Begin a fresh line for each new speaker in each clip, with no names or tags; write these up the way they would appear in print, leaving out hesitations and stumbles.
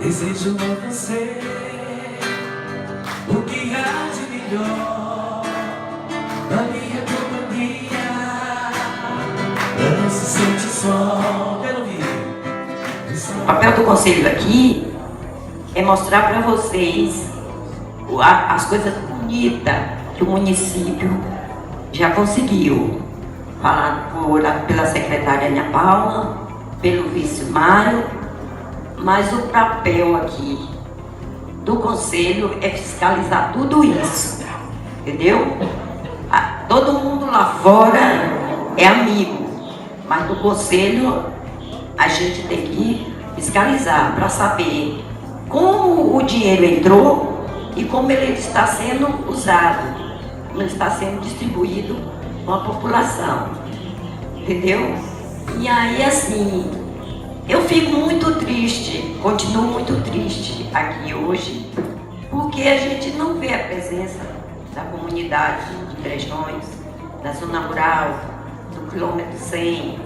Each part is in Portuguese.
Desejo a você o que há de melhor na minha companhia. Não se sente só. Quero ouvir.
O papel do conselho aqui é mostrar para vocês as coisas bonitas que o município já conseguiu. Falado pela secretária Ana Paula, pelo vice Mário, mas o papel aqui do conselho é fiscalizar tudo isso, entendeu? Todo mundo lá fora é amigo, mas no conselho a gente tem que fiscalizar para saber como o dinheiro entrou e como ele está sendo usado, como ele está sendo distribuído com a população, entendeu? E aí assim, eu fico muito triste, continuo muito triste aqui hoje, porque a gente não vê a presença da comunidade de Brejões, da zona rural, do quilômetro 100.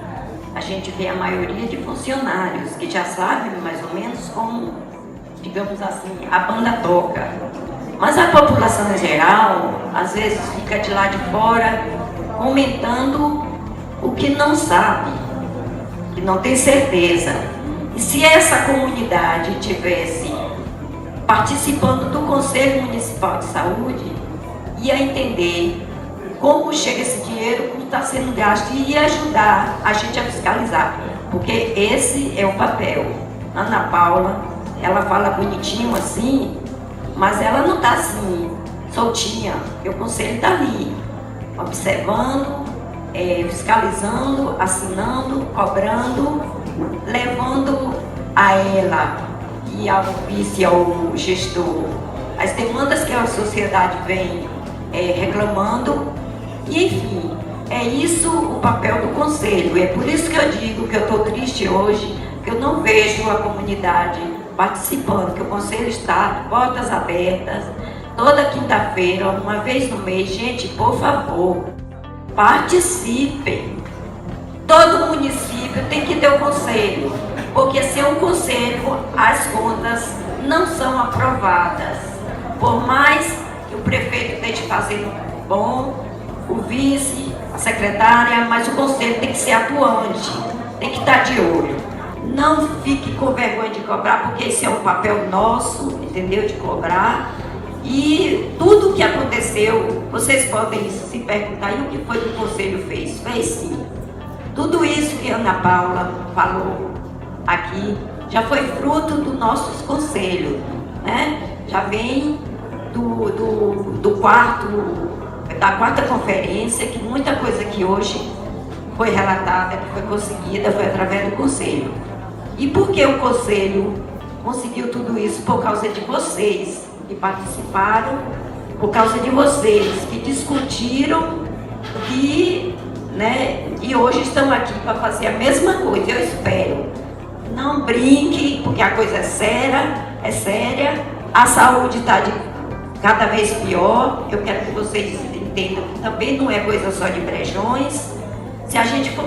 A gente vê a maioria de funcionários que já sabem mais ou menos como, digamos assim, a banda toca. Mas a população em geral, às vezes fica de lá de fora comentando o que não sabe, que não tem certeza. E se essa comunidade tivesse participando do Conselho Municipal de Saúde, ia entender como chega esse dinheiro, como está sendo gasto, e ia ajudar a gente a fiscalizar, porque esse é o papel. Ana Paula, ela fala bonitinho assim, mas ela não está assim, soltinha, porque o conselho está ali, observando, fiscalizando, assinando, cobrando, levando a ela e ao vice, ao gestor, as demandas que a sociedade vem reclamando, e enfim, é isso o papel do conselho. É por isso que eu digo que eu estou triste hoje, que eu não vejo a comunidade participando, que o conselho está de portas abertas, toda quinta-feira, uma vez no mês. Gente, por favor, participem. Todo município tem que ter o conselho, porque sem o conselho as contas não são aprovadas. Por mais que o prefeito esteja fazendo bom, o vice, a secretária, mas o conselho tem que ser atuante, tem que estar de olho. Não fique com vergonha de cobrar, porque esse é o papel nosso, entendeu? De cobrar. E tudo o que aconteceu, vocês podem se perguntar, e o que foi que o conselho fez? Fez sim. Tudo isso que a Ana Paula falou aqui já foi fruto dos nossos conselhos, né? Já vem da quarta conferência, que muita coisa que hoje foi relatada, que foi conseguida, foi através do conselho. E por que o conselho conseguiu tudo isso? Por causa de vocês que participaram, por causa de vocês que discutiram e hoje estão aqui para fazer a mesma coisa. Eu espero. Não brinque, porque a coisa é séria, a saúde está cada vez pior. Eu quero que vocês entendam que também não é coisa só de Brejões. Se a gente for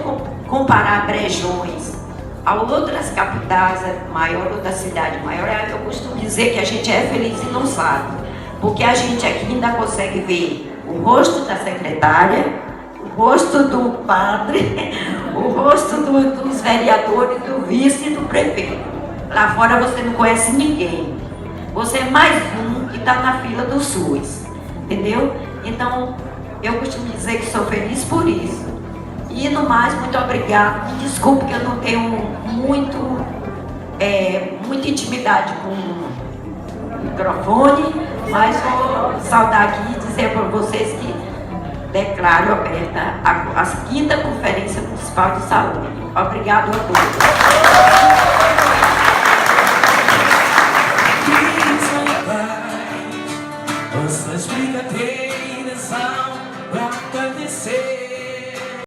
comparar Brejões a outras capitais maior ou da cidade maior, eu costumo dizer que a gente é feliz e não sabe, porque a gente aqui ainda consegue ver o rosto da secretária, o rosto do padre, o rosto dos vereadores, do vice e do prefeito. Lá fora você não conhece ninguém, você é mais um que está na fila do SUS, entendeu? Então eu costumo dizer que sou feliz por isso. E no mais, muito obrigada. Me desculpe que eu não tenho muita intimidade com o microfone, mas vou saudar aqui e dizer para vocês que declaro aberta a quinta Conferência Municipal de Saúde. Obrigado a todos.